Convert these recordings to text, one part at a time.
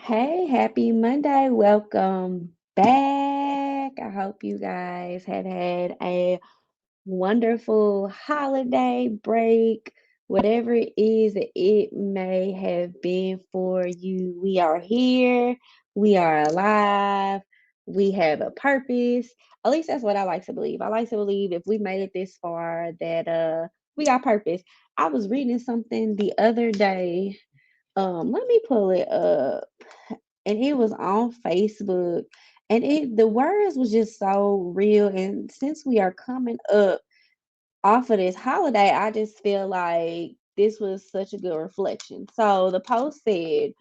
Hey, happy Monday. Welcome back. I hope you guys have had a wonderful holiday break, whatever it is that it may have been for you. We are here, we are alive, we have a purpose. At least that's what I like to believe. I like to believe if we made it this far that we got purpose. I was reading something the other day. Let me pull it up, and it was on Facebook, and the words was just so real. And since we are coming up off of this holiday, I just feel like this was such a good reflection. So the post said,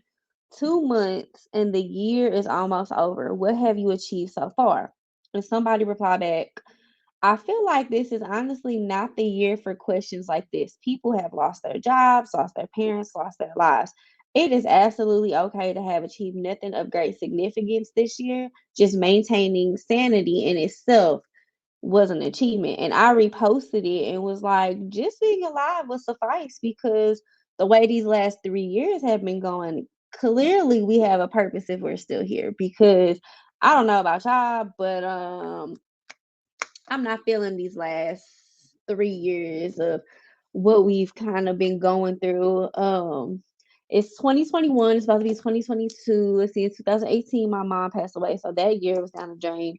2 months and the year is almost over. What have you achieved so far? And somebody replied back, I feel like this is honestly not the year for questions like this. People have lost their jobs, lost their parents, lost their lives. It is absolutely okay to have achieved nothing of great significance this year. Just maintaining sanity in itself was an achievement. And I reposted it and was like, just being alive will suffice because the way these last 3 years have been going, clearly we have a purpose if we're still here. Because I don't know about y'all, but I'm not feeling these last 3 years of what we've kind of been going through. It's 2021, it's supposed to be 2022. Let's see, in 2018, my mom passed away, so that year was down the drain.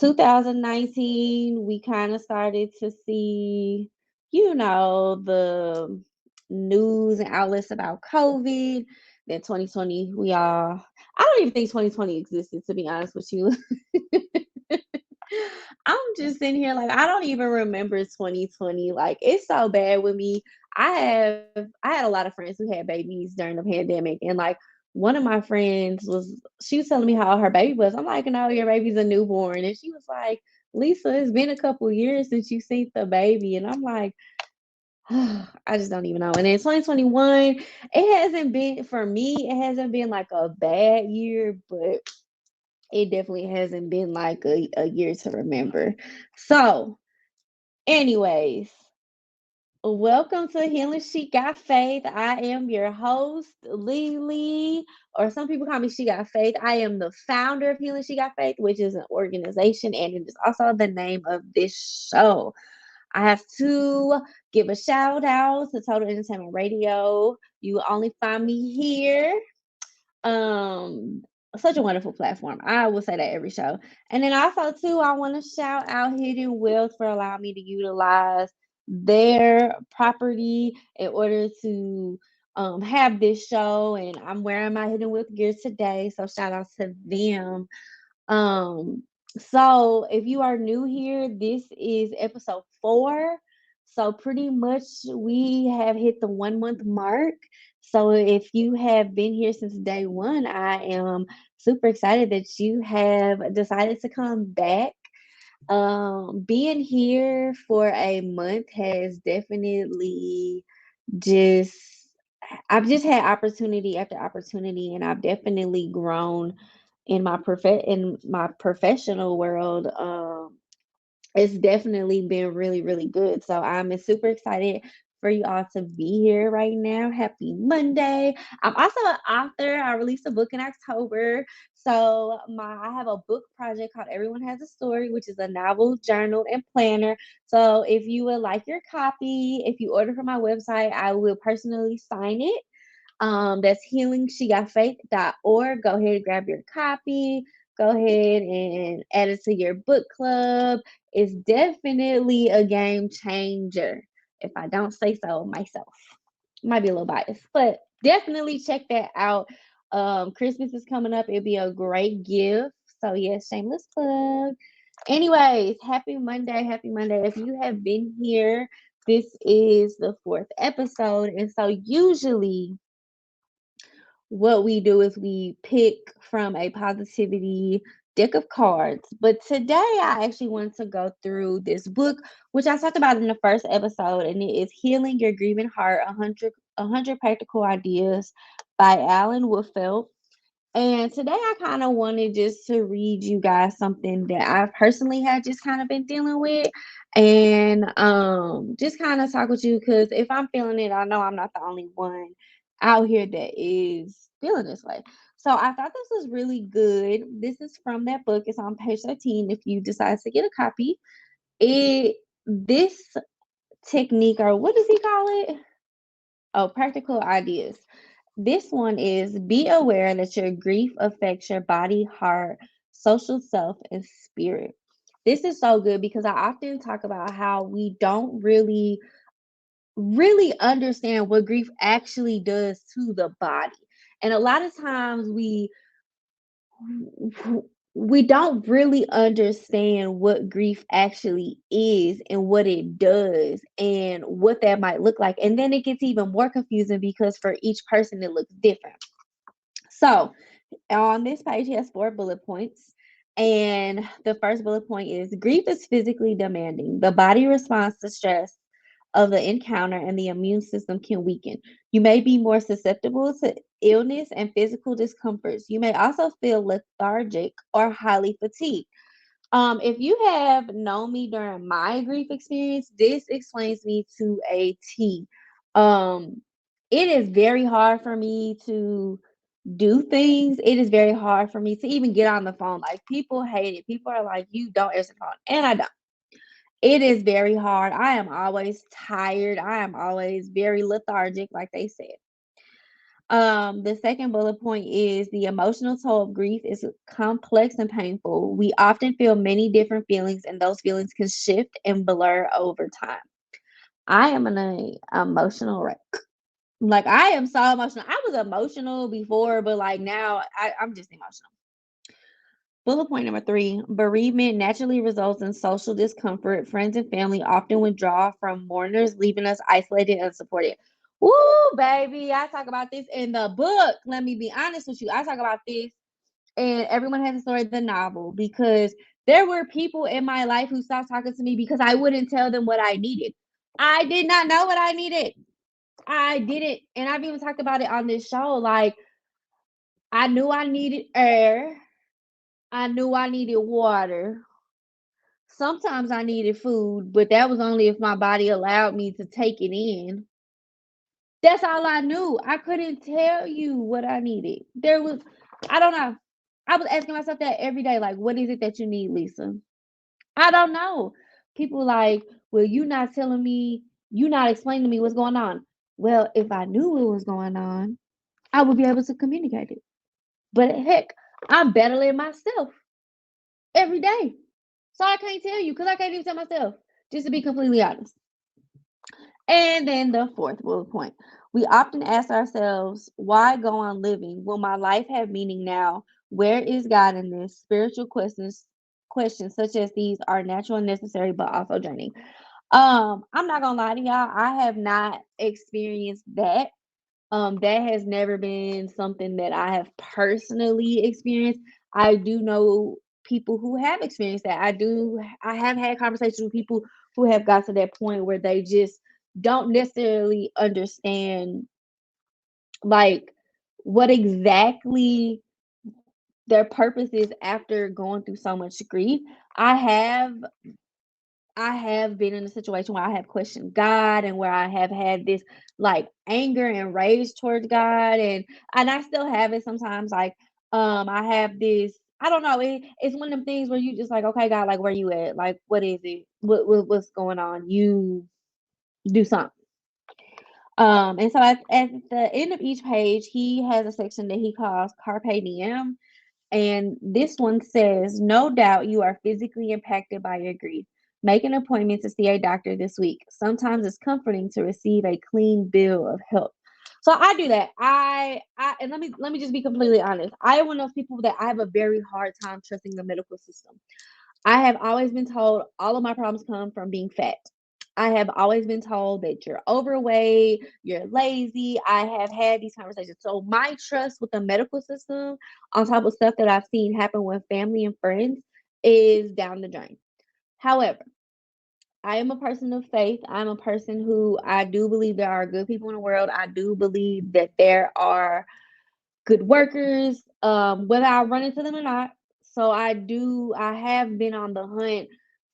2019, we kind of started to see, the news and outlets about COVID. Then 2020, I don't even think 2020 existed, to be honest with you. I'm just sitting here like I don't even remember 2020. Like it's so bad with me. I had a lot of friends who had babies during the pandemic, and like one of my friends she was telling me how old her baby was. I'm like, no, your baby's a newborn, and she was like, Lisa, it's been a couple years since you seen the baby, and I'm like, I just don't even know. And then 2021, it hasn't been for me. It hasn't been like a bad year, but it definitely hasn't been like a year to remember. So, anyways, welcome to Healing She Got Faith. I am your host, LeLe, or some people call me She Got Faith. I am the founder of Healing She Got Faith, which is an organization, and it is also the name of this show. I have to give a shout out to Total Entertainment Radio. You will only find me here. Um, Such a wonderful platform. I will say that every show. And then also too, I want to shout out Hidden Wealth for allowing me to utilize their property in order to have this show. And I'm wearing my Hidden Wealth gear today, so shout out to them. Um, so if you are new here, this is episode 4. So pretty much we have hit the 1 month mark. So if you have been here since day one, I am super excited that you have decided to come back. Being here for a month has definitely just I've just had opportunity after opportunity, and I've definitely grown in my professional world. It's definitely been really, really good. So I'm super excited for you all to be here right now. Happy Monday. I'm also an author. I released a book in October. So I have a book project called Everyone Has a Story, which is a novel, journal, and planner. So if you would like your copy, if you order from my website, I will personally sign it. That's HealingSheGotFaith.org. Go ahead and grab your copy. Go ahead and add it to your book club. It's definitely a game changer, if I don't say so myself. Might be a little biased, but definitely check that out. Christmas is coming up. It'll be a great gift. So, yes, shameless plug. Anyways, happy Monday. Happy Monday. If you have been here, this is the 4th episode. And so, usually, what we do is we pick from a positivity deck of cards. But today I actually want to go through this book, which I talked about in the first episode, and it is Healing Your Grieving Heart, 100 Practical Ideas by Alan Wolfelt. And today I kind of wanted just to read you guys something that I personally had just kind of been dealing with, and just kind of talk with you because if I'm feeling it, I know I'm not the only one. out here that is feeling this way. So I thought this was really good. This is from that book. It's on page 13 if you decide to get a copy. It this technique, or what does he call it? Oh, practical ideas. This one is: be aware that your grief affects your body, heart, social self, and spirit. This is so good because I often talk about how we don't really understand what grief actually does to the body. And a lot of times we don't really understand what grief actually is and what it does and what that might look like. And then it gets even more confusing because for each person it looks different. So, on this page, he has 4 bullet points. And the first bullet point is: grief is physically demanding. The body responds to stress of the encounter, and the immune system can weaken. You may be more susceptible to illness and physical discomforts. You may also feel lethargic or highly fatigued. If you have known me during my grief experience, this explains me to a T. Um, it is very hard for me to do things. It is very hard for me to even get on the phone. Like, people hate it. People are like, you don't answer the phone. And I don't. It is very hard. I am always tired. I am always very lethargic, like they said. The second bullet point is: the emotional toll of grief is complex and painful. We often feel many different feelings, and those feelings can shift and blur over time. I am an emotional wreck. Like, I am so emotional. I was emotional before, but like now I'm just emotional. Bullet point number 3: bereavement naturally results in social discomfort. Friends and family often withdraw from mourners, leaving us isolated and unsupported. Woo, baby. I talk about this in the book. Let me be honest with you. I talk about this, and Everyone Has a Story, the novel, because there were people in my life who stopped talking to me because I wouldn't tell them what I needed. I did not know what I needed. I didn't. And I've even talked about it on this show. Like, I knew I needed air. I knew I needed water. Sometimes I needed food, but that was only if my body allowed me to take it in. That's all I knew. I couldn't tell you what I needed. I don't know. I was asking myself that every day, like, what is it that you need, Lisa? I don't know. People like, well, you not telling me, you not explaining to me what's going on. Well, if I knew what was going on, I would be able to communicate it. But heck, I'm battling myself every day. So I can't tell you because I can't even tell myself, just to be completely honest. And then the fourth bullet point: we often ask ourselves, why go on living? Will my life have meaning now? Where is God in this? Spiritual questions such as these are natural and necessary, but also draining. I'm not gonna lie to y'all, I have not experienced that. That has never been something that I have personally experienced. I do know people who have experienced that. I have had conversations with people who have got to that point where they just don't necessarily understand, like, what exactly their purpose is after going through so much grief. I have I have been in a situation where I have questioned God and where I have had this, like, anger and rage towards God, and I still have it sometimes. Like, I have this, I don't know, it's one of them things where you just like, okay, God, like, where you at? Like, what is it? What's going on? You do something. And so at the end of each page, he has a section that he calls Carpe Diem. And this one says, no doubt you are physically impacted by your grief. Make an appointment to see a doctor this week. Sometimes it's comforting to receive a clean bill of health. So I do that. I and let me just be completely honest. I am one of those people that I have a very hard time trusting the medical system. I have always been told all of my problems come from being fat. I have always been told that you're overweight, you're lazy. I have had these conversations. So my trust with the medical system, on top of stuff that I've seen happen with family and friends, is down the drain. However, I am a person of faith. I'm a person who, I do believe there are good people in the world. I do believe that there are good workers, whether I run into them or not. So I have been on the hunt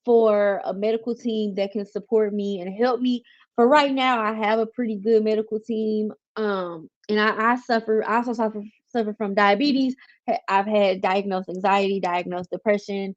for a medical team that can support me and help me. For right now, I have a pretty good medical team. And I also suffer from diabetes. I've had diagnosed anxiety, diagnosed depression,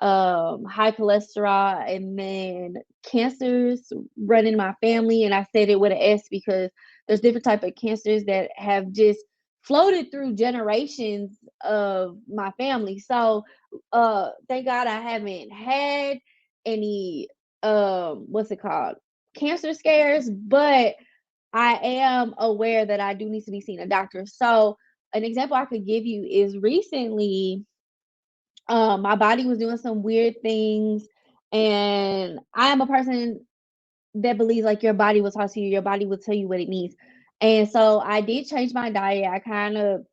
high cholesterol, and then cancers run in my family. And I said it with an S because there's different type of cancers that have just floated through generations of my family. So thank God I haven't had any what's it called? Cancer scares, but I am aware that I do need to be seeing a doctor. So an example I could give you is recently my body was doing some weird things, and I am a person that believes like your body will talk to you, your body will tell you what it needs. And so I did change my diet. I kind of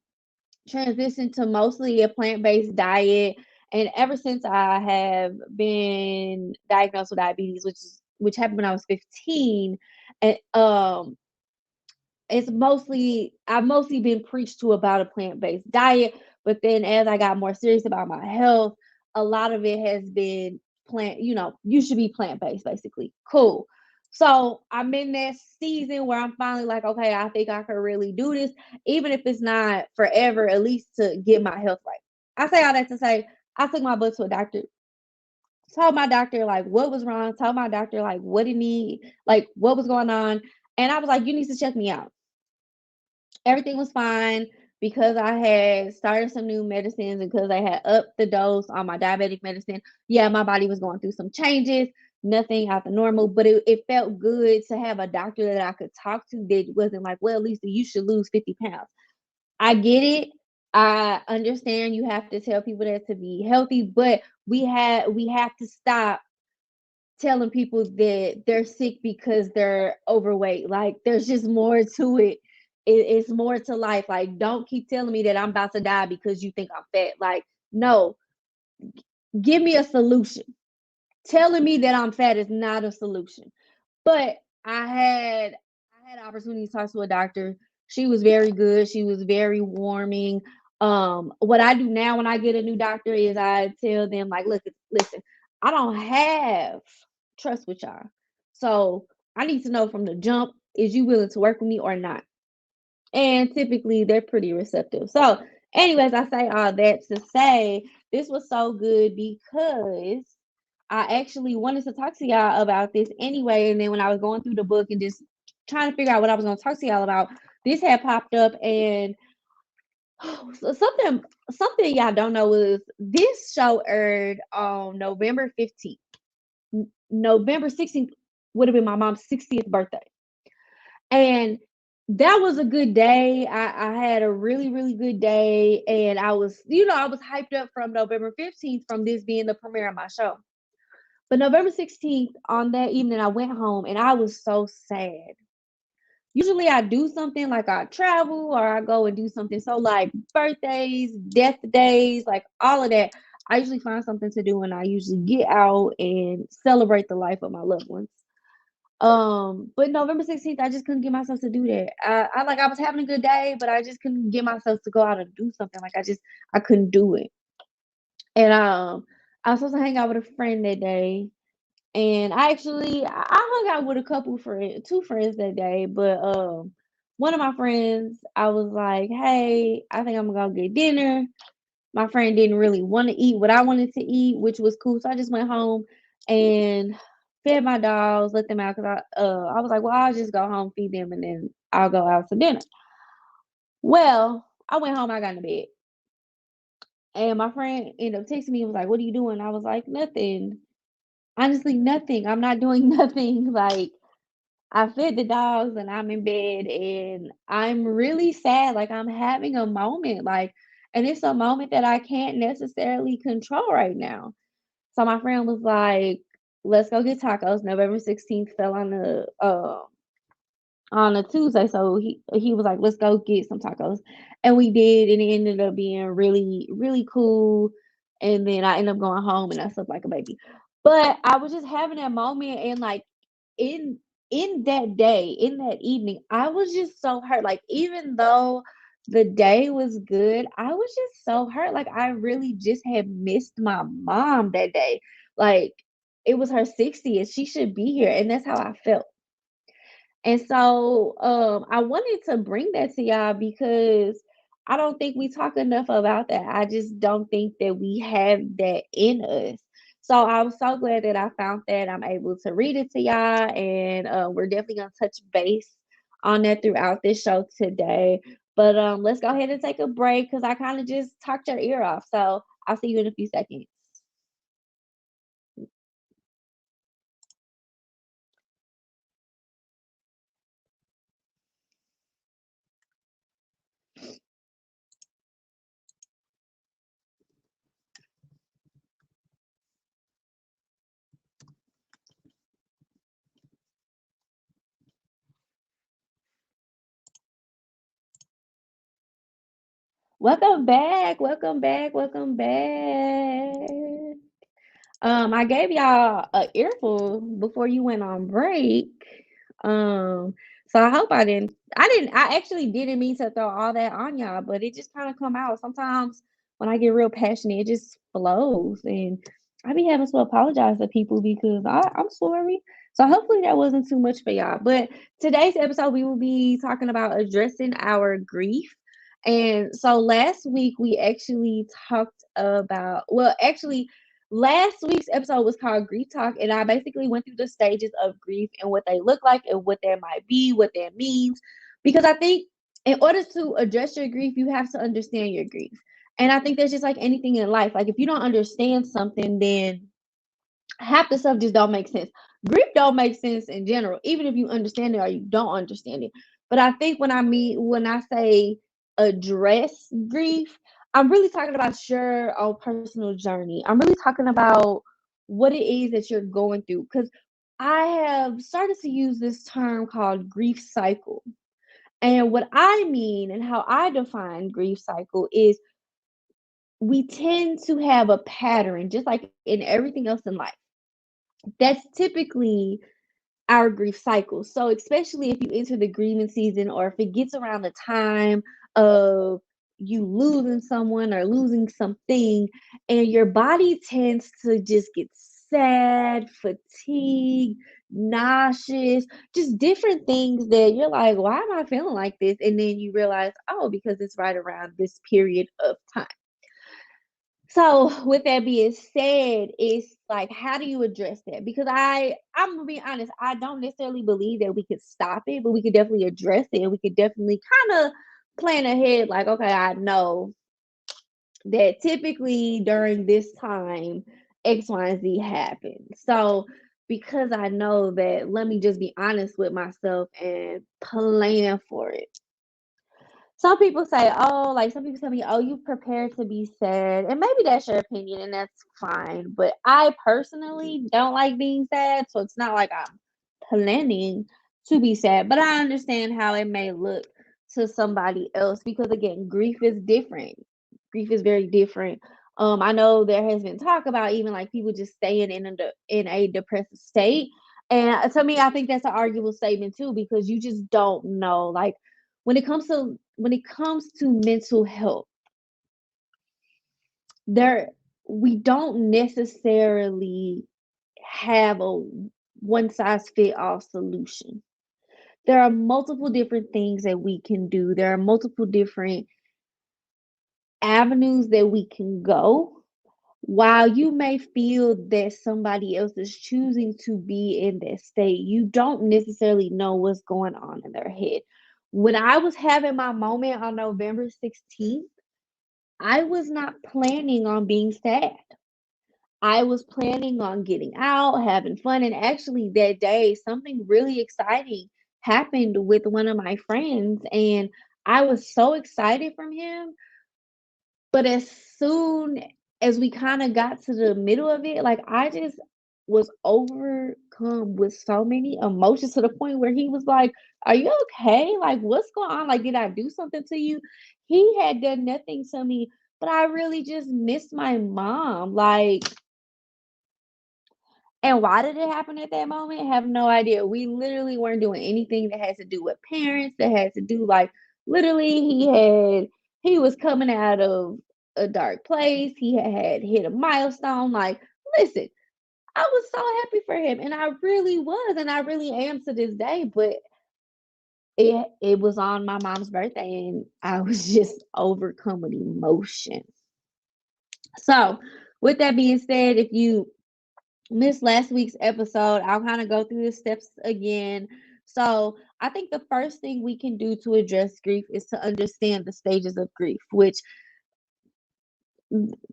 transitioned to mostly a plant-based diet. And ever since I have been diagnosed with diabetes, which happened when I was 15, and I've mostly been preached to about a plant-based diet, but then as I got more serious about my health, a lot of it has been you should be plant-based basically. Cool. So I'm in that season where I'm finally like, okay, I think I can really do this, even if it's not forever, at least to get my health right. I say all that to say I took my butt to a doctor, told my doctor like what was wrong, told my doctor like what it need, like what was going on. And I was like, you need to check me out. Everything was fine because I had started some new medicines and because I had upped the dose on my diabetic medicine. Yeah, my body was going through some changes, nothing out the normal, but it felt good to have a doctor that I could talk to that wasn't like, well, Lisa, you should lose 50 pounds. I get it. I understand you have to tell people that to be healthy, but we have to stop telling people that they're sick because they're overweight. Like there's just more to it. It's more to life. Like don't keep telling me that I'm about to die because you think I'm fat. Like no, give me a solution. Telling me that I'm fat is not a solution. But I had opportunity to talk to a doctor. She was very good. She was very warming. What I do now when I get a new doctor is I tell them like, look, listen, I don't have trust with y'all. So I need to know from the jump, is you willing to work with me or not? And typically they're pretty receptive. So, anyways, I say all that to say this was so good because I actually wanted to talk to y'all about this anyway. And then when I was going through the book and just trying to figure out what I was going to talk to y'all about, this had popped up. And so something y'all don't know is this show aired on November 15th. November 16th would have been my mom's 60th birthday. And that was a good day. I had a really, really good day. And I was hyped up from November 15th from this being the premiere of my show. But November 16th, on that evening, I went home and I was so sad. Usually I do something like I travel or I go and do something. So, like birthdays, death days, like all of that, I usually find something to do and I usually get out and celebrate the life of my loved ones. But November 16th, I just couldn't get myself to do that. I was having a good day, but I just couldn't get myself to go out and do something. Like I couldn't do it. And I was supposed to hang out with a friend that day. And I hung out with a couple friends, two friends that day, but one of my friends, I was like, "Hey, I think I'm gonna go get dinner." My friend didn't really want to eat what I wanted to eat, which was cool. So I just went home and fed my dogs, let them out because I was like, well, I'll just go home, feed them, and then I'll go out to dinner. Well, I went home, I got in bed, and my friend ended up texting me and was like, "What are you doing?" I was like, "Nothing. Honestly, nothing. I'm not doing nothing." Like I fed the dogs and I'm in bed and I'm really sad. Like I'm having a moment, and it's a moment that I can't necessarily control right now. So my friend was like, "Let's go get tacos." November 16th fell on a Tuesday, so he was like, "Let's go get some tacos," and we did, and it ended up being really really cool. And then I ended up going home and I slept like a baby. But I was just having that moment, and like in in that day, in that evening, I was just so hurt. Like even though the day was good, I was just so hurt. Like I really just had missed my mom that day. Like it was her 60th. She should be here. And that's how I felt. And so I wanted to bring that to y'all because I don't think we talk enough about that. I just don't think that we have that in us. So I'm so glad that I found that. I'm able to read it to y'all, and we're definitely gonna touch base on that throughout this show today. But let's go ahead and take a break because I kind of just talked your ear off. So I'll see you in a few seconds. Welcome back. Welcome back. Welcome back. I gave y'all a earful before you went on break. Um, so I hope I actually didn't mean to throw all that on y'all, but it just kind of come out. Sometimes when I get real passionate, it just flows, and I be having to apologize to people because I'm sorry. So hopefully that wasn't too much for y'all. But today's episode, we will be talking about addressing our grief. And so last week we actually talked about, well, actually last week's episode was called Grief Talk, and I basically went through the stages of grief and what they look like and what that might be, what that means. Because I think in order to address your grief, you have to understand your grief. And I think that's just like anything in life. Like if you don't understand something, then half the stuff just don't make sense. Grief don't make sense in general, even if you understand it or you don't understand it. But I think when I say address grief, I'm really talking about your own personal journey. I'm really talking about what it is that you're going through. Because I have started to use this term called grief cycle. And what I mean and how I define grief cycle is we tend to have a pattern, just like in everything else in life. That's typically our grief cycle. So, especially if you enter the grieving season or if it gets around the time of you losing someone or losing something, and your body tends to just get sad, fatigued, nauseous, just different things that you're like, why am I feeling like this? And then you realize, oh, because it's right around this period of time. So with that being said, it's like how do you address that? Because I'm gonna be honest, I don't necessarily believe that we could stop it, but we could definitely address it and we could definitely kind of plan ahead, like, okay, I know that typically during this time X, Y, and Z happens. So because I know that, let me just be honest with myself and plan for it. Some people say, oh, like some people tell me, oh, you prepared to be sad. And maybe that's your opinion and that's fine. But I personally don't like being sad. So it's not like I'm planning to be sad. But I understand how it may look to somebody else because, again, grief is different. Grief is very different. I know there has been talk about even like people just staying in a depressive state. And to me, I think that's an arguable statement too because you just don't know. Like, when it comes to mental health, there we don't necessarily have a one size fit all solution. There are multiple different things that we can do. There are multiple different avenues that we can go. While you may feel that somebody else is choosing to be in that state, you don't necessarily know what's going on in their head. When I was having my moment on November 16th, I was not planning on being sad. I was planning on getting out, having fun, and actually that day, something really exciting happened with one of my friends, and I was so excited from him. But as soon as we kind of got to the middle of it, like I just was overcome with so many emotions to the point where he was like, "Are you okay? Like, what's going on? Like, did I do something to you?" He had done nothing to me, but I really just missed my mom. Like, and why did it happen at that moment? Have no idea. We literally weren't doing anything that had to do with parents, that had to do like literally he was coming out of a dark place. He had hit a milestone. Like, listen, I was so happy for him and I really was and I really am to this day, but it was on my mom's birthday, and I was just overcome with emotion. So, with that being said, if you missed last week's episode, I'll kind of go through the steps again. So, I think the first thing we can do to address grief is to understand the stages of grief, which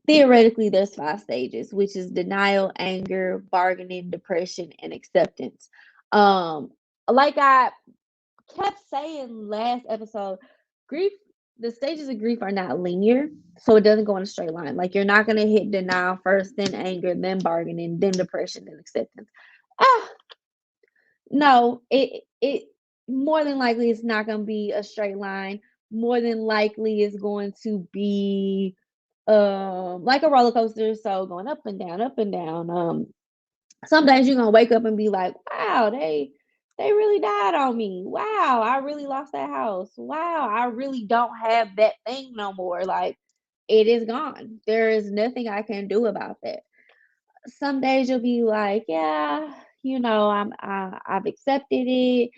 theoretically there's 5 stages, which is denial, anger, bargaining, depression, and acceptance. Um, like I kept saying last episode, grief, the stages of grief are not linear, so it doesn't go in a straight line. Like, you're not gonna hit denial first, then anger, then bargaining, then depression, then acceptance. Ah, no, it more than likely it's not gonna be a straight line. More than likely it's going to be like a roller coaster, so going up and down, up and down. Some days you're gonna wake up and be like, wow, they really died on me. Wow, I really lost that house. Wow, I really don't have that thing no more. Like, it is gone. There is nothing I can do about that. Some days you'll be like, yeah, I've accepted it.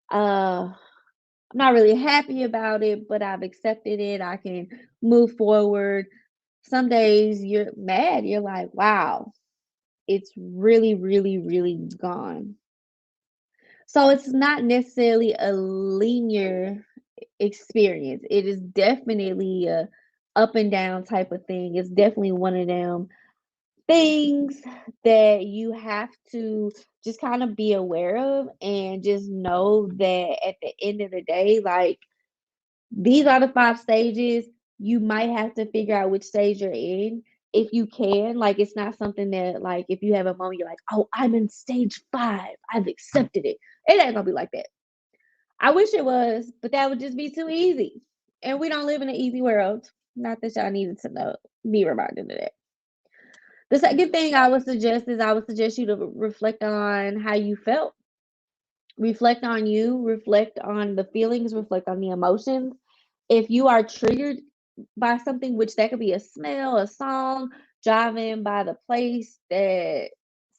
I'm not really happy about it, but I've accepted it. I can move forward. Some days you're mad. You're like, wow, it's really, really, really gone. So it's not necessarily a linear experience. It is definitely a up and down type of thing. It's definitely one of them things that you have to just kind of be aware of, and just know that at the end of the day, like, these are the 5 stages. You might have to figure out which stage you're in if you can. Like, it's not something that, like, if you have a moment, you're like, oh, I'm in stage 5. I've accepted it. It ain't gonna be like that. I wish it was, but that would just be too easy. And we don't live in an easy world. Not that y'all needed to know, be reminded of that. The second thing I would suggest is I would suggest you to reflect on how you felt. Reflect on you, reflect on the feelings, reflect on the emotions. If you are triggered by something, which that could be a smell, a song, driving by the place that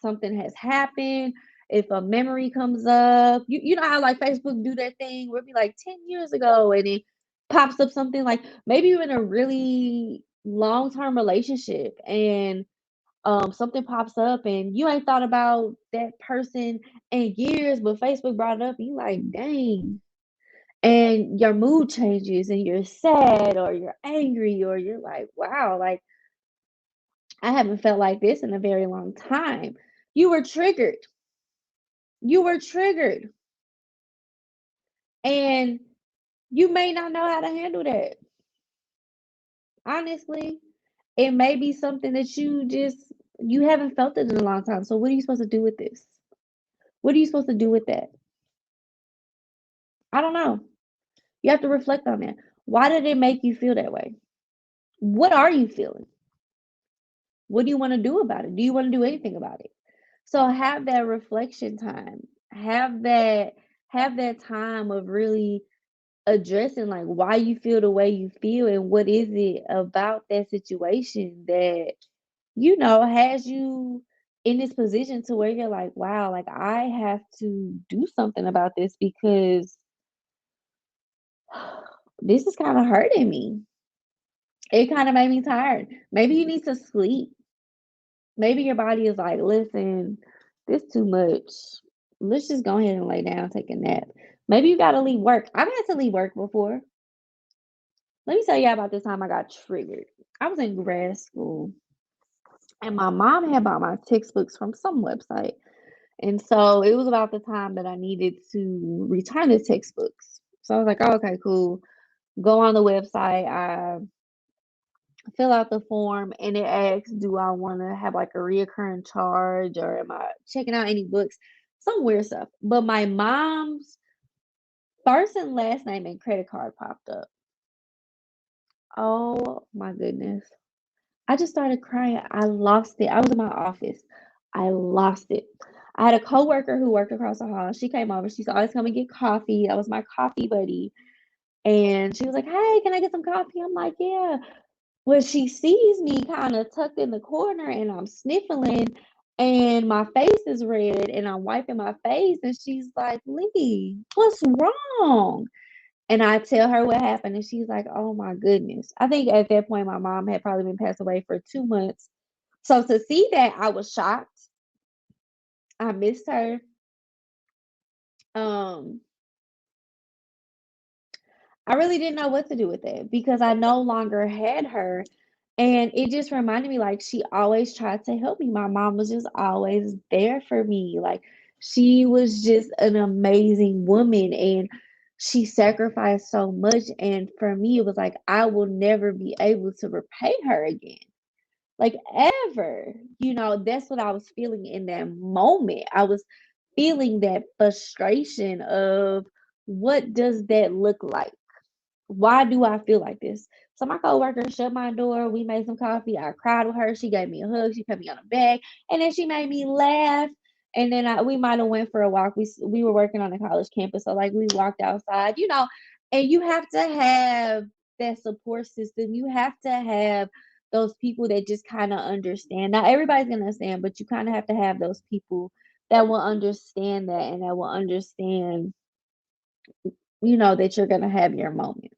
something has happened, if a memory comes up, you know how like Facebook do that thing where it be like 10 years ago and it pops up something, like maybe you're in a really long-term relationship and something pops up and you ain't thought about that person in years, but Facebook brought it up and you like, dang. And your mood changes and you're sad or you're angry or you're like, wow, like, I haven't felt like this in a very long time. You were triggered. You were triggered. And you may not know how to handle that. Honestly, it may be something that you haven't felt it in a long time. So what are you supposed to do with this? What are you supposed to do with that? I don't know. You have to reflect on that. Why did it make you feel that way? What are you feeling? What do you want to do about it? Do you want to do anything about it? So have that reflection time. Have that time of really addressing like why you feel the way you feel and what is it about that situation that has you in this position to where you're like, wow, like, I have to do something about this because this is kind of hurting me. It kind of made me tired. Maybe you need to sleep. Maybe your body is like, listen, this too much. Let's just go ahead and lay down, take a nap. Maybe you gotta leave work. I've had to leave work before. Let me tell you about this time I got triggered. I was in grad school and my mom had bought my textbooks from some website. And so it was about the time that I needed to return the textbooks. So I was like, oh, okay, cool. Go on the website. I fill out the form and it asks, do I want to have like a reoccurring charge or am I checking out any books? Some weird stuff. But my mom's first and last name and credit card popped up. Oh my goodness. I just started crying. I lost it. I was in my office. I lost it. I had a coworker who worked across the hall. She came over. She's always come and get coffee. That was my coffee buddy. And she was like, hey, can I get some coffee? I'm like, yeah. When she sees me kind of tucked in the corner and I'm sniffling, And my face is red and I'm wiping my face and she's like, "LeLe, what's wrong?" And I tell her what happened and she's like, "Oh my goodness." I think at that point my mom had probably been passed away for 2 months. So to see that, I was shocked. I missed her. Um, I really didn't know what to do with it because I no longer had her. And it just reminded me, like, she always tried to help me. My mom was just always there for me. Like, she was just an amazing woman and she sacrificed so much. And for me, it was like, I will never be able to repay her again. Like, ever. That's what I was feeling in that moment. I was feeling that frustration of what does that look like? Why do I feel like this? So my coworker shut my door. We made some coffee. I cried with her. She gave me a hug. She put me on the back, and then she made me laugh. And then we might have went for a walk. We were working on a college campus, so like we walked outside, And you have to have that support system. You have to have those people that just kind of understand. Not everybody's gonna understand, but you kind of have to have those people that will understand that and that will understand, that you're gonna have your moments.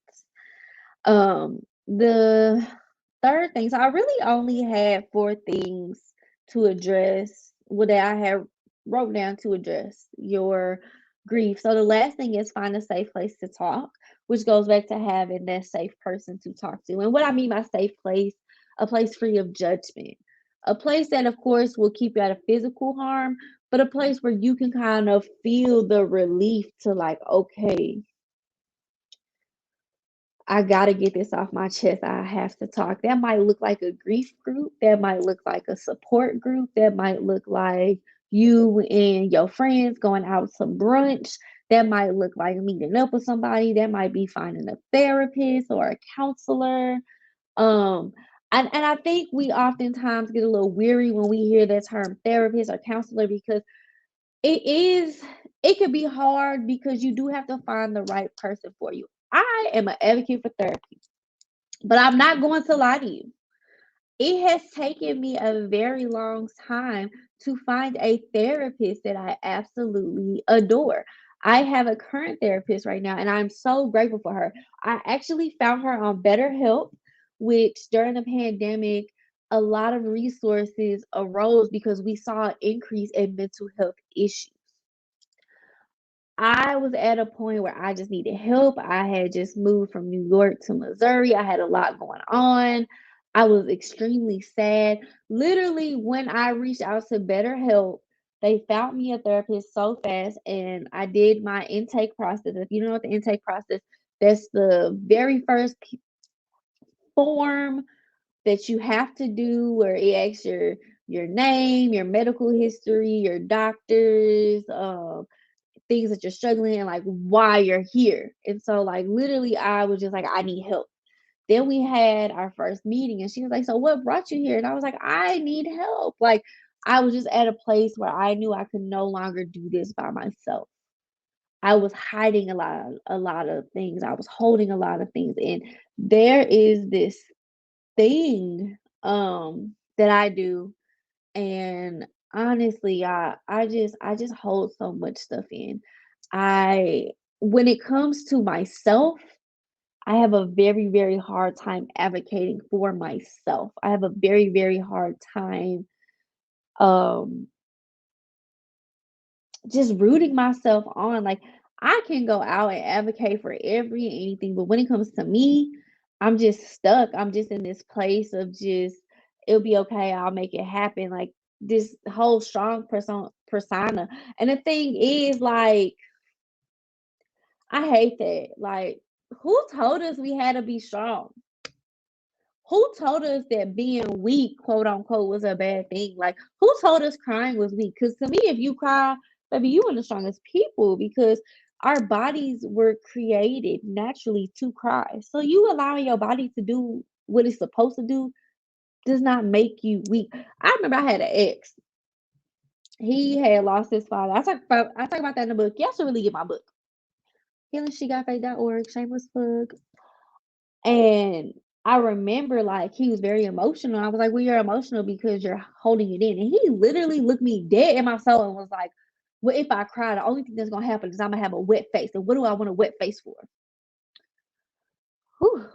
The third thing, so I really only had 4 things to address, well, that I had wrote down to address your grief. So the last thing is find a safe place to talk, which goes back to having that safe person to talk to. And what I mean by safe place, a place free of judgment. A place that, of course, will keep you out of physical harm, but a place where you can kind of feel the relief to, like, okay, I gotta get this off my chest. I have to talk. That might look like a grief group. That might look like a support group. That might look like you and your friends going out to brunch. That might look like meeting up with somebody. That might be finding a therapist or a counselor. Um, and I think we oftentimes get a little weary when we hear that term therapist or counselor because it is it could be hard because you do have to find the right person for you. I am an advocate for therapy, but I'm not going to lie to you. It has taken me a very long time to find a therapist that I absolutely adore. I have a current therapist right now, and I'm so grateful for her. I actually found her on BetterHelp, which during the pandemic, a lot of resources arose because we saw an increase in mental health issues. I was at a point where I just needed help. I had just moved from New York to Missouri. I had a lot going on. I was extremely sad. Literally, when I reached out to BetterHelp, they found me a therapist so fast, and I did my intake process. If you don't know what the intake process, that's the very first form that you have to do where it asks your name, your medical history, your doctors, things that you're struggling and like why you're here. And so like literally I was just like, I need help. Then we had our first meeting and she was like, "So what brought you here?" And I was like, "I need help." Like I was just at a place where I knew I could no longer do this by myself. I was hiding a lot of things. I was holding a lot of things in. There is this thing that I do, and honestly, I just hold so much stuff in. I When it comes to myself, I have a very, very hard time advocating for myself. I have a very, very hard time um just rooting myself on. Like I can go out and advocate for every and anything, but when it comes to me, I'm just stuck. I'm just in this place of just it'll be okay, I'll make it happen. Like this whole strong persona. And the thing is like I hate that. Like who told us we had to be strong? Who told us that being weak, quote unquote, was a bad thing? Like, who told us crying was weak? Because to me, if you cry, baby, you are the strongest people because our bodies were created naturally to cry. So you allowing your body to do what it's supposed to do does not make you weak. I remember I had an ex. He had lost his father. I talk about that in the book. You should really get my book. HealingSheGotFaith.org. Shameless plug. And I remember like he was very emotional. I was like, "Well, you're emotional because you're holding it in." And he literally looked me dead in my soul and was like, "Well, if I cry, the only thing that's gonna happen is I'm gonna have a wet face. And what do I want a wet face for?" Whew.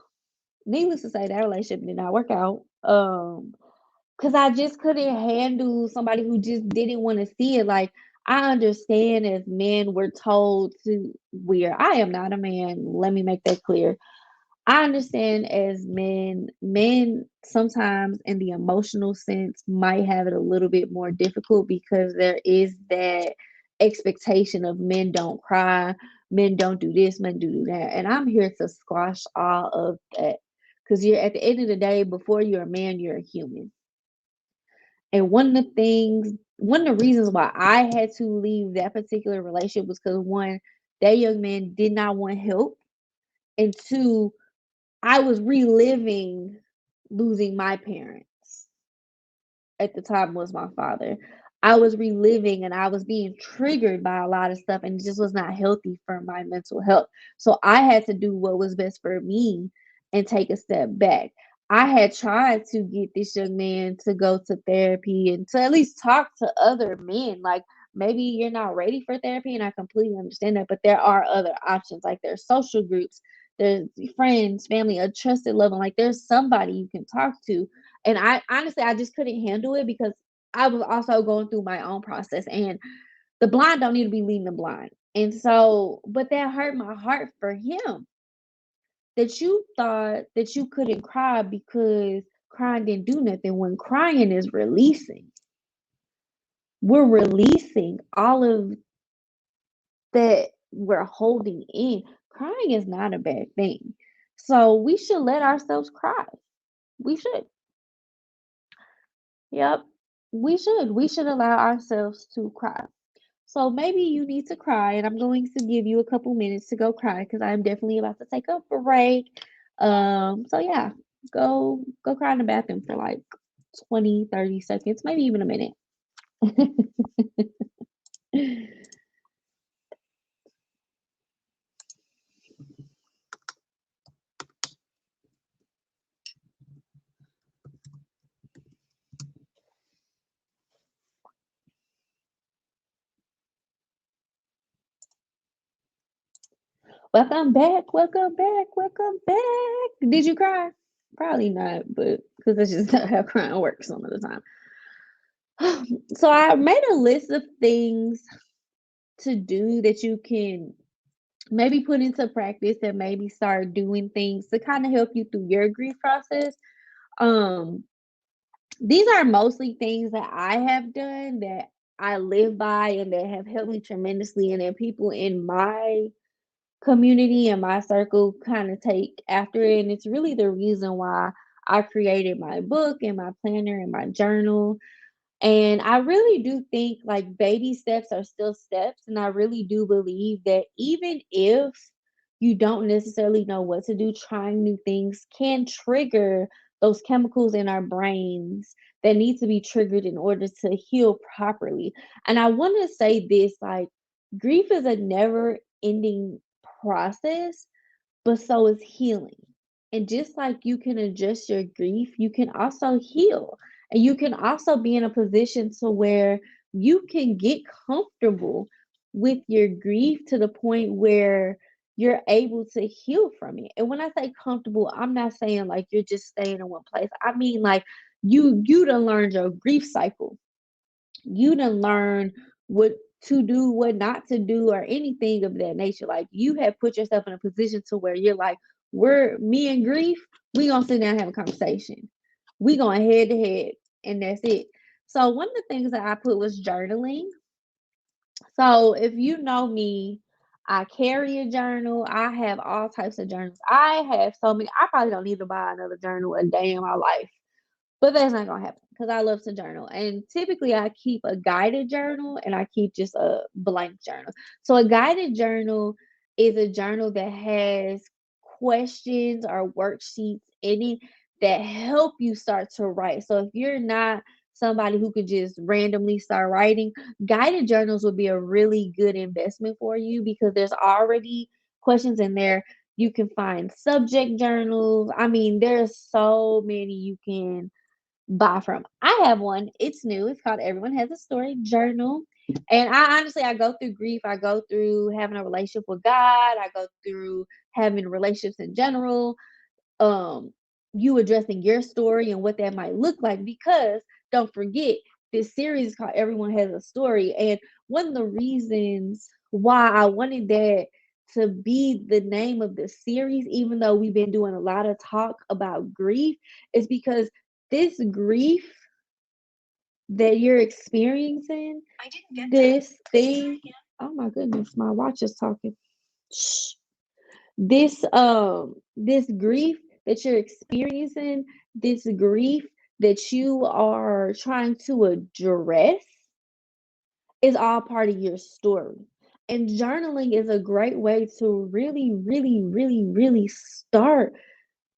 Needless to say, that relationship did not work out. Because I just couldn't handle somebody who just didn't want to see it. Like, I understand as men, we're told to we're I am not a man. Let me make that clear. I understand as men sometimes in the emotional sense might have it a little bit more difficult because there is that expectation of men don't cry, men don't do this, men do that. And I'm here to squash all of that. Because you're at the end of the day, before you're a man, you're a human. And one of the reasons why I had to leave that particular relationship was because one, that young man did not want help. And two, I was reliving losing my parents. At the time was my father. I was reliving and I was being triggered by a lot of stuff and it just was not healthy for my mental health. So I had to do what was best for me and take a step back. I had tried to get this young man to go to therapy and to at least talk to other men. Like maybe you're not ready for therapy and I completely understand that, but there are other options. Like there's social groups, there's friends, family, a trusted loved one. Like there's somebody you can talk to, and I honestly, I just couldn't handle it because I was also going through my own process, and the blind don't need to be leading the blind. And so, but that hurt my heart for him that you thought that you couldn't cry because crying didn't do nothing when crying is releasing. We're releasing all of that we're holding in. Crying is not a bad thing. So we should let ourselves cry. We should. Yep. We should. We should allow ourselves to cry. So maybe you need to cry, and I'm going to give you a couple minutes to go cry because I'm definitely about to take a break. So yeah, go cry in the bathroom for like 20, 30 seconds, maybe even a minute. Welcome back, welcome back, welcome back. Did you cry? Probably not, but because that's just not how crying works some of the time. So I made a list of things to do that you can maybe put into practice and maybe start doing things to kind of help you through your grief process. Um, these are mostly things that I have done that I live by and that have helped me tremendously, and that people in my community and my circle kind of take after it. And it's really the reason why I created my book and my planner and my journal. And I really do think like baby steps are still steps. And I really do believe that even if you don't necessarily know what to do, trying new things can trigger those chemicals in our brains that need to be triggered in order to heal properly. And I want to say this like, grief is a never ending process, but so is healing. And just like you can adjust your grief, you can also heal. And you can also be in a position to where you can get comfortable with your grief to the point where you're able to heal from it. And when I say comfortable, I'm not saying like you're just staying in one place. I mean like you done learned your grief cycle. You done learn what to do, what not to do, or anything of that nature. Like you have put yourself in a position to where you're like, we're me and grief, we gonna sit down and have a conversation. We going head to head, and that's it. So one of the things that I put was journaling. So if you know me, I carry a journal. I have all types of journals. I have so many. I probably don't need to buy another journal a day in my life. But that's not gonna happen because I love to journal. And typically I keep a guided journal and I keep just a blank journal. So a guided journal is a journal that has questions or worksheets in it that help you start to write. So if you're not somebody who could just randomly start writing, guided journals would be a really good investment for you because there's already questions in there You can find subject journals. I mean, there's so many you can buy from. I have one. It's new. It's called Everyone Has a Story Journal. And I honestly, I go through grief. I go through having a relationship with God. I go through having relationships in general. Um, you addressing your story and what that might look like. Because don't forget, this series is called Everyone Has a Story. And one of the reasons why I wanted that to be the name of the series, even though we've been doing a lot of talk about grief, is because this grief that you're experiencing, this thing, oh my goodness, my watch is talking. Shh. This grief that you're experiencing, this grief that you are trying to address is all part of your story. And journaling is a great way to really, really, really, really start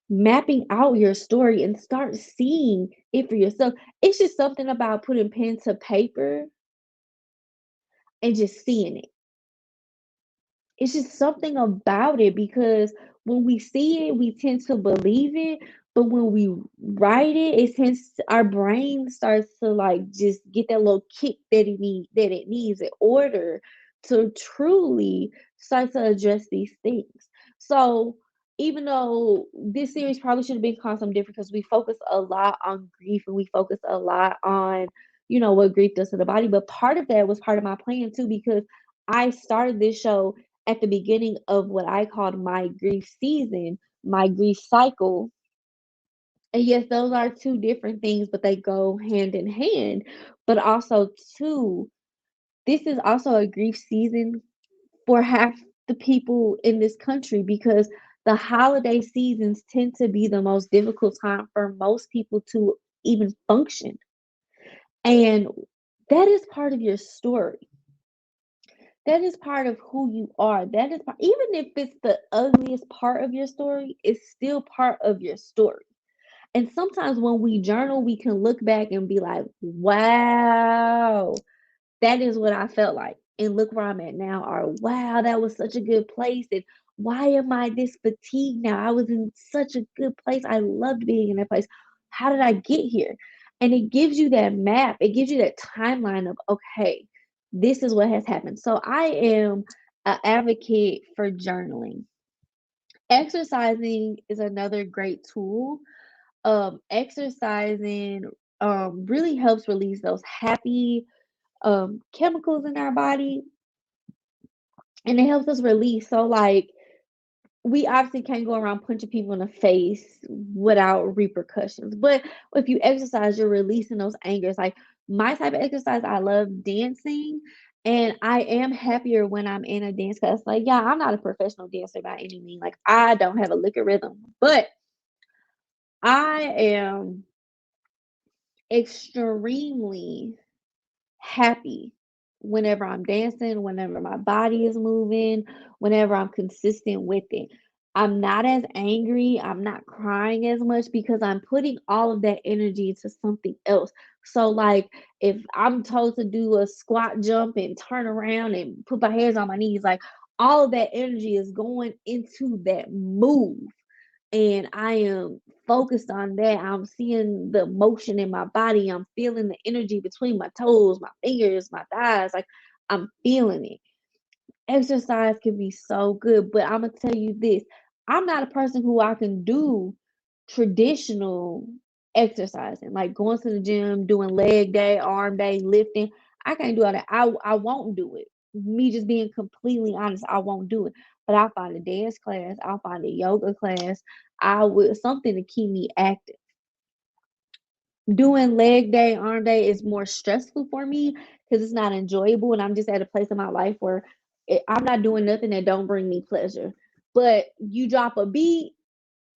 mapping out your story and start seeing it for yourself. It's just something about putting pen to paper and just seeing it. It's just something about it because when we see it, we tend to believe it. But when we write it, our brain starts to like just get that little kick that it needs in order to truly start to address these things. So even though this series probably should have been called something different because we focus a lot on grief and we focus a lot on, what grief does to the body. But part of that was part of my plan too, because I started this show at the beginning of what I called my grief season, my grief cycle. And yes, those are two different things, but they go hand in hand. But also, too, this is also a grief season for half the people in this country because the holiday seasons tend to be the most difficult time for most people to even function. And that is part of your story. That is part of who you are. That is part, even if it's the ugliest part of your story, it's still part of your story. And sometimes when we journal, we can look back and be like, wow, that is what I felt like. And look where I'm at now. Or wow, that was such a good place. And why am I this fatigued now? I was in such a good place. I loved being in that place. How did I get here? And it gives you that map, it gives you that timeline of, okay, this is what has happened. So I am an advocate for journaling. Exercising is another great tool. Exercising really helps release those happy chemicals in our body, and it helps us release. So, like, we obviously can't go around punching people in the face without repercussions. But if you exercise, you're releasing those angers. Like my type of exercise, I love dancing. And I am happier when I'm in a dance class. Like, yeah, I'm not a professional dancer by any means. Like, I don't have a lick of rhythm, but I am extremely happy whenever I'm dancing, whenever my body is moving, whenever I'm consistent with it. I'm not as angry, I'm not crying as much because I'm putting all of that energy into something else. So, like, if I'm told to do a squat jump and turn around and put my hands on my knees, like, all of that energy is going into that move and I am focused on that. I'm seeing the motion in my body. I'm feeling the energy between my toes, my fingers, my thighs. Like I'm feeling it. Exercise can be so good, but I'm gonna tell you this: I'm not a person who I can do traditional exercising, like going to the gym, doing leg day, arm day, lifting. I can't do all that. I won't do it. Me just being completely honest, I won't do it. But I'll find a dance class, I'll find a yoga class, I will something to keep me active. Doing leg day, arm day is more stressful for me because it's not enjoyable, and I'm just at a place in my life where I'm not doing nothing that don't bring me pleasure. But you drop a beat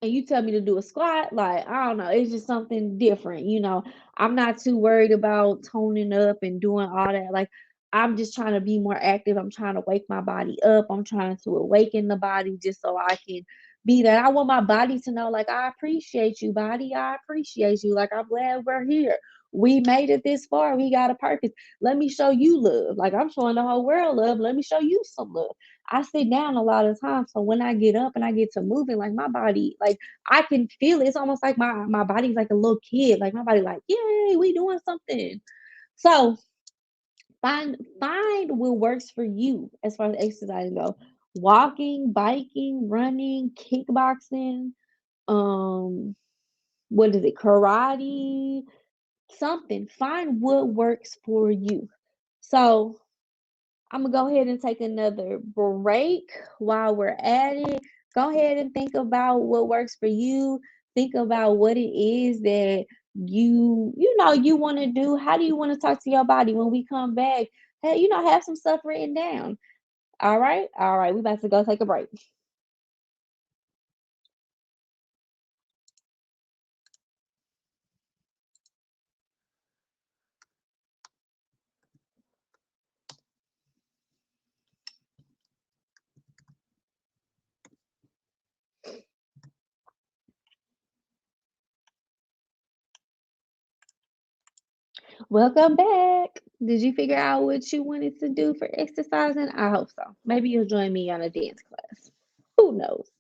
and you tell me to do a squat, like I don't know, it's just something different. I'm not too worried about toning up and doing all that. Like I'm just trying to be more active. I'm trying to wake my body up. I'm trying to awaken the body just so I can be that. I want my body to know, like, I appreciate you, body. I appreciate you. Like I'm glad we're here. We made it this far. We got a purpose. Let me show you love. Like I'm showing the whole world love. Let me show you some love. I sit down a lot of times. So when I get up and I get to moving, like my body, like I can feel it. It's almost like my body's like a little kid. Like my body, like, yay, we doing something. So find what works for you as far as exercising go. Walking, biking, running, kickboxing, um, what is it, karate, something. Find what works for you. So I'm gonna go ahead and take another break while we're at it. Go ahead and think about what works for you. Think about what it is that you want to do. How do you want to talk to your body when we come back? Hey, have some stuff written down. All right. We about to go take a break. Welcome back. Did you figure out what you wanted to do for exercising? I hope so. Maybe you'll join me on a dance class. Who knows?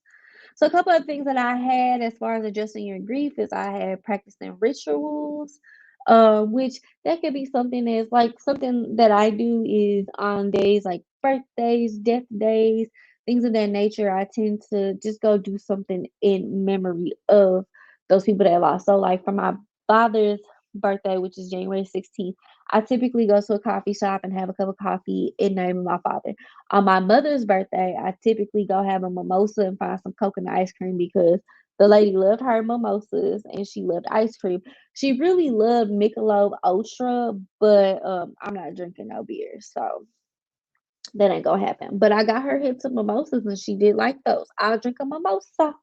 So a couple of things that I had as far as addressing your grief is I had practicing rituals, which that could be something that's like something that I do is on days like birthdays, death days, things of that nature. I tend to just go do something in memory of those people that I lost. So like for my father's birthday, which is January 16th, I typically go to a coffee shop and have a cup of coffee in name of my father. On my mother's birthday, I typically go have a mimosa and find some coconut ice cream because the lady loved her mimosas and she loved ice cream. She really loved Michelob Ultra, but I'm not drinking no beer, so that ain't gonna happen. But I got her hip to mimosas and she did like those. I'll drink a mimosa.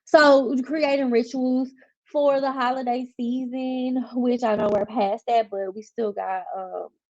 So creating rituals for the holiday season, which I know we're past that, but we still got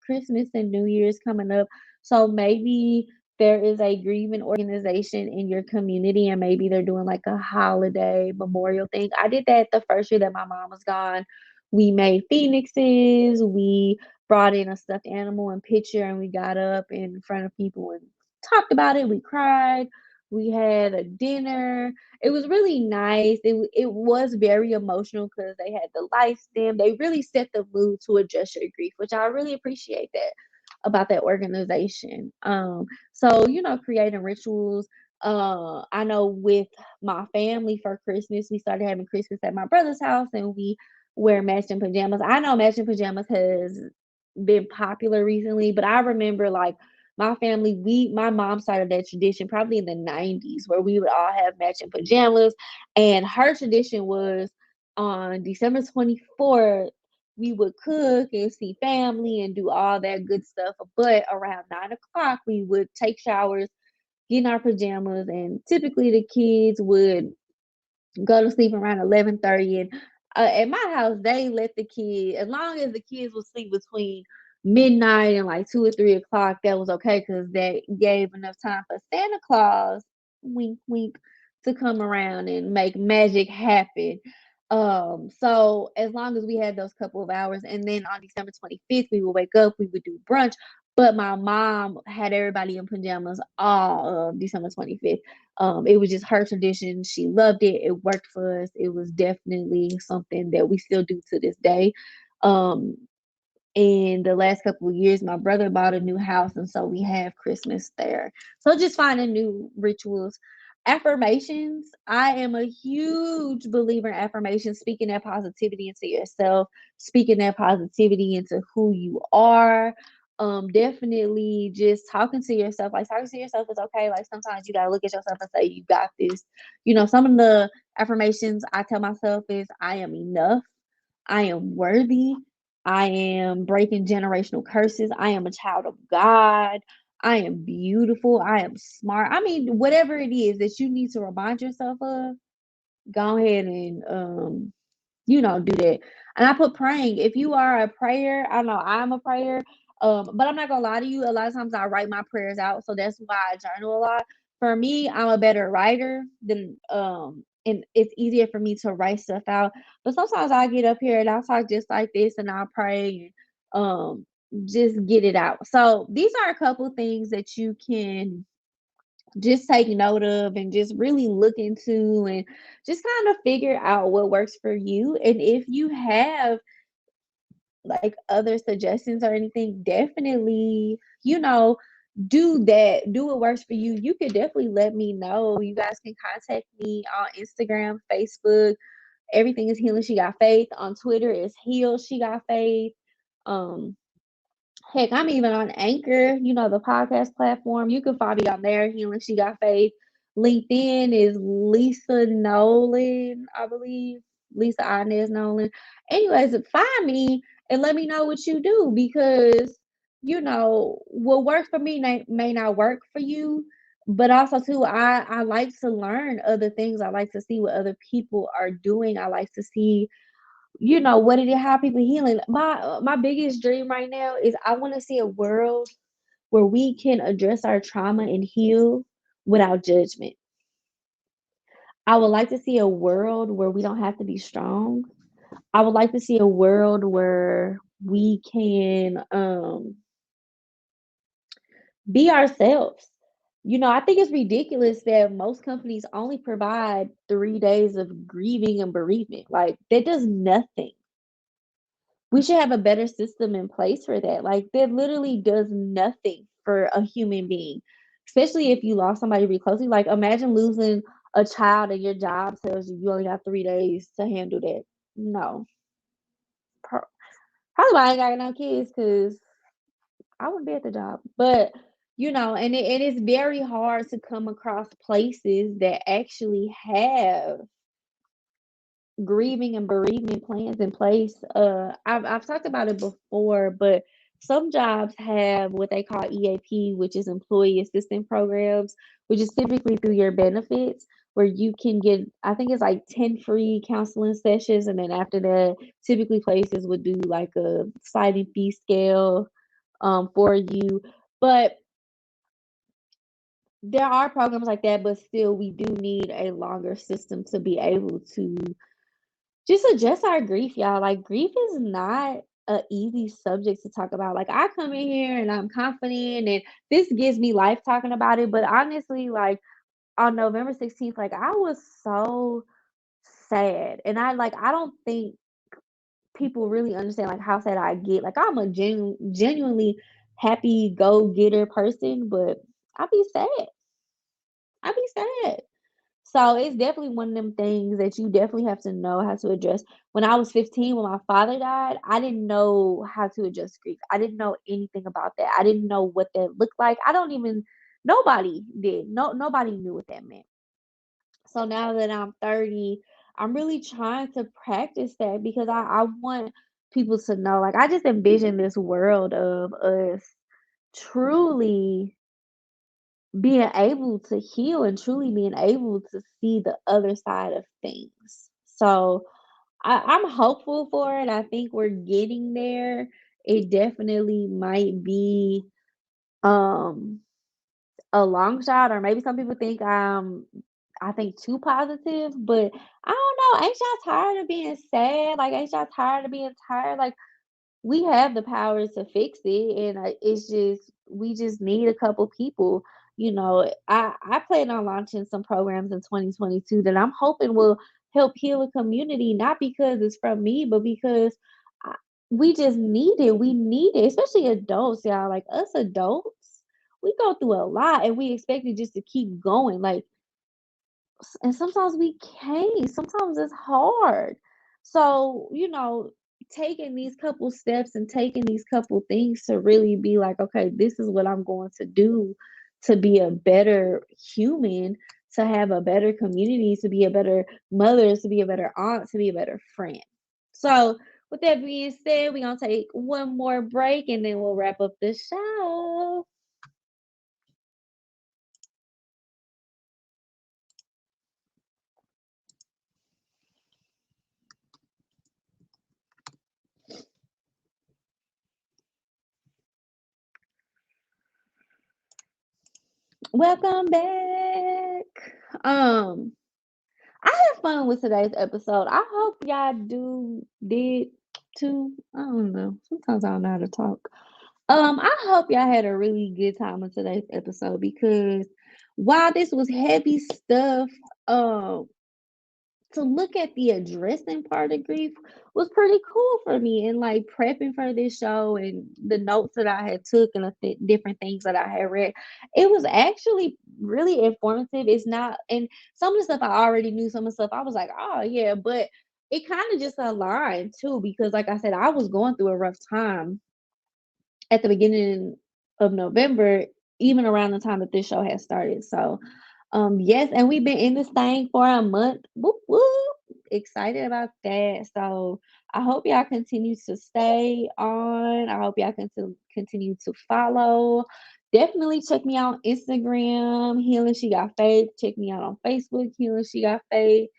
Christmas and New Year's coming up. So maybe there is a grieving organization in your community and maybe they're doing like a holiday memorial thing. I did that the first year that my mom was gone. We made phoenixes, we brought in a stuffed animal and picture and we got up in front of people and talked about it. We cried. We had a dinner. It was really nice. It was very emotional because they had the lights dim. They really set the mood to adjust your grief, which I really appreciate that about that organization. So creating rituals. I know with my family for Christmas, we started having Christmas at my brother's house, and we wear matching pajamas. I know matching pajamas has been popular recently, but I remember like my family, my mom started that tradition probably in the 90s where we would all have matching pajamas. And her tradition was on December 24th, we would cook and see family and do all that good stuff. But around 9 o'clock, we would take showers, get in our pajamas, and typically the kids would go to sleep around 11:30. And at my house, they let the kids, as long as the kids would sleep between midnight and like 2 or 3 o'clock, that was okay because that gave enough time for Santa Claus, wink, wink, to come around and make magic happen. So as long as we had those couple of hours, and then on December 25th, we would wake up, we would do brunch. But my mom had everybody in pajamas all of December 25th. It was just her tradition. She loved it. It worked for us. It was definitely something that we still do to this day. Um, in the last couple of years, my brother bought a new house, and so we have Christmas there. So just finding new rituals. Affirmations. I am a huge believer in affirmations, speaking that positivity into yourself, speaking that positivity into who you are. Definitely just talking to yourself. Like talking to yourself is okay. Like sometimes you gotta look at yourself and say, you got this. Some of the affirmations I tell myself is I am enough, I am worthy, I am breaking generational curses. I am a child of God. I am beautiful. I am smart. I mean, whatever it is that you need to remind yourself of, go ahead and do that. And I put praying. If you are a prayer, I know I'm a prayer. But I'm not gonna lie to you. A lot of times I write my prayers out, so that's why I journal a lot. For me, I'm a better writer than and it's easier for me to write stuff out. But sometimes I get up here and I'll talk just like this and I'll pray and just get it out. So these are a couple things that you can just take note of and just really look into and just kind of figure out what works for you. And if you have like other suggestions or anything, definitely, do that. Do what works for you. You could definitely let me know. You guys can contact me on Instagram, Facebook. Everything is Healing She Got Faith. On Twitter is Heal She Got Faith. Um, Heck, I'm even on Anchor, the podcast platform. You can find me on there, Healing She Got Faith. LinkedIn is Lisa Nolan, I believe. Lisa Inez Nolan. Anyways, find me and let me know what you do because, what works for me may not work for you. But also, too, I like to learn other things. I like to see what other people are doing. I like to see what it is, how people healing. My biggest dream right now is I want to see a world where we can address our trauma and heal without judgment. I would like to see a world where we don't have to be strong. I would like to see a world where we can be ourselves. I think it's ridiculous that most companies only provide 3 days of grieving and bereavement. Like that does nothing. We should have a better system in place for that. Like that literally does nothing for a human being, especially if you lost somebody really closely. Like imagine losing a child and your job tells you you only got 3 days to handle that. No, probably why I ain't got no kids because I wouldn't be at the job. But and it's very hard to come across places that actually have grieving and bereavement plans in place. I've talked about it before, but some jobs have what they call EAP, which is employee assistance programs, which is typically through your benefits, where you can get, I think it's like 10 free counseling sessions. And then after that, typically places would do like a sliding fee scale for you. But there are programs like that, but still, we do need a longer system to be able to just adjust our grief, y'all. Like grief is not a easy subject to talk about. Like I come in here and I'm confident and this gives me life talking about it. But honestly, like on November 16th, like I was so sad. And I don't think people really understand like how sad I get. Like I'm a genuinely happy go getter person, but I be sad. I be sad. So it's definitely one of them things that you definitely have to know how to address. When I was 15, when my father died, I didn't know how to address grief. I didn't know anything about that. I didn't know what that looked like. I don't even nobody did. Nobody knew what that meant. So now that I'm 30, I'm really trying to practice that because I want people to know. Like I just envision this world of us truly being able to heal and truly being able to see the other side of things. So I'm hopeful for it. I think we're getting there. It definitely might be um a long shot, or maybe some people think I think too positive, but I don't know. Ain't y'all tired of being sad? Like ain't y'all tired of being tired? Like we have the power to fix it, and it's just we just need a couple people. I plan on launching some programs in 2022 that I'm hoping will help heal a community, not because it's from me, but because I, we just need it. We need it, especially adults, y'all. Like us adults, we go through a lot, and we expect it just to keep going. Like and sometimes we can't. Sometimes it's hard. So, taking these couple steps and taking these couple things to really be like, okay, this is what I'm going to do to be a better human, to have a better community, to be a better mother, to be a better aunt, to be a better friend. So, with that being said, we're going to take one more break and then we'll wrap up the show. Welcome back. Um, I had fun with today's episode. I hope y'all did too. I don't know. Sometimes I don't know how to talk. I hope y'all had a really good time with today's episode because while this was heavy stuff, um, to look at the addressing part of grief was pretty cool for me, and like prepping for this show and the notes that I had took and the different things that I had read, it was actually really informative. It's not, and some of the stuff I already knew, some of the stuff I was like, oh yeah, but it kind of just aligned too because like I said, I was going through a rough time at the beginning of November, even around the time that this show had started. So, yes, and we've been in this thing for a month. Whoop whoop! Excited about that. So, I hope y'all continue to stay on. I hope y'all continue to follow. Definitely check me out on Instagram, Healing She Got Faith. Check me out on Facebook, Healing She Got Faith.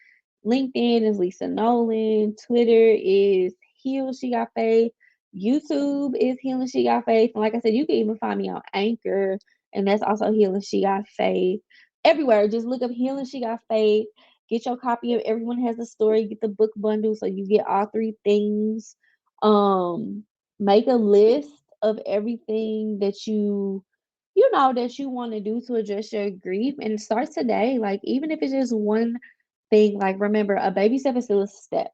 LinkedIn is Lisa Nolan. Twitter is Heal She Got Faith. YouTube is Healing She Got Faith. And like I said, you can even find me on Anchor, and that's also Healing She Got Faith. Everywhere, just look up Healing She Got Faith. Get your copy of Everyone Has a Story. Get the book bundle so you get all three things. Um, Make a list of everything that you know that you want to do to address your grief, and start today. Like even if it's just one thing, like remember, a baby step is still a step.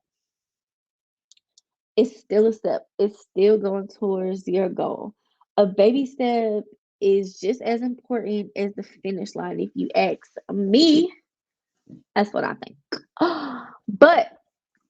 It's still a step. It's still going towards your goal. A baby step is just as important as the finish line. If you ask me, that's what I think. But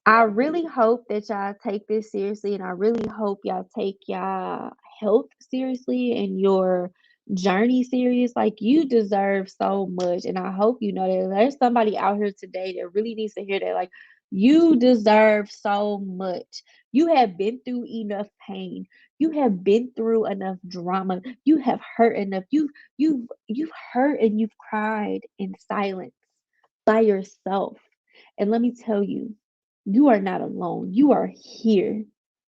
I really hope that y'all take this seriously, and I really hope y'all take y'all health seriously and your journey serious. Like you deserve so much, and I hope you know that there's somebody out here today that really needs to hear that. Like you deserve so much. You have been through enough pain. You have been through enough drama. You have hurt enough. You've hurt and you've cried in silence by yourself. And let me tell you, you are not alone. You are here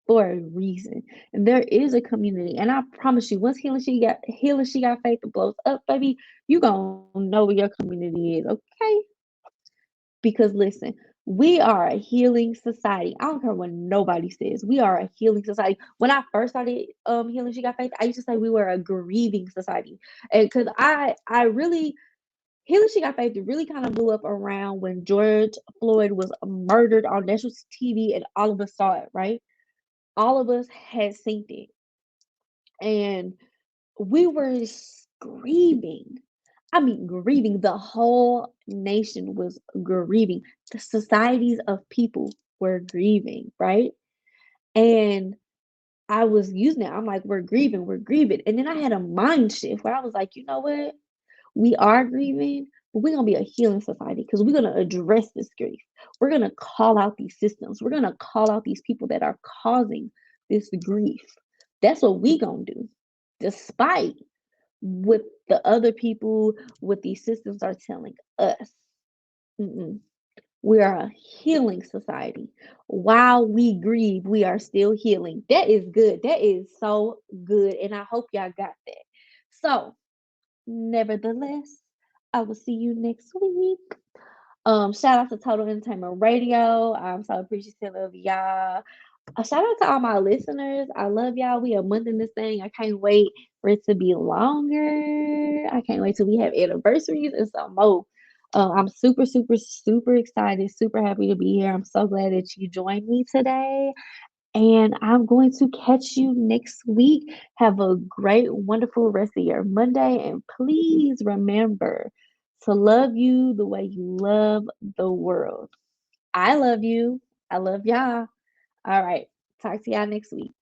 for a reason. And there is a community. And I promise you, once Healing She Got Faith blows up, baby, you gonna know where your community is, okay? Because listen, we are a healing society. I don't care what nobody says. We are a healing society. When I first started Healing She Got Faith, I used to say we were a grieving society. And because I really Healing She Got Faith really kind of blew up around when George Floyd was murdered on national TV, and all of us saw it, right? All of us had seen it, and we were grieving. I mean, grieving. The whole nation was grieving. The societies of people were grieving, right? And I was using it. I'm like, we're grieving, we're grieving. And then I had a mind shift where I was like, you know what? We are grieving, but we're gonna be a healing society because we're gonna address this grief. We're gonna call out these systems. We're gonna call out these people that are causing this grief. That's what we gonna do, despite what the other people with these systems are telling us. Mm-mm. We are a healing society. While we grieve, we are still healing. That is good. That is so good, and I hope y'all got that. So, nevertheless, I will see you next week. Shout out to Total Entertainment Radio. I'm so appreciative of y'all. A shout out to all my listeners. I love y'all. We a month in this thing. I can't wait for it to be longer. I can't wait till we have anniversaries and some more. I'm super, super, super excited, super happy to be here. I'm so glad that you joined me today. And I'm going to catch you next week. Have a great, wonderful rest of your Monday. And please remember to love you the way you love the world. I love you. I love y'all. All right. Talk to y'all next week.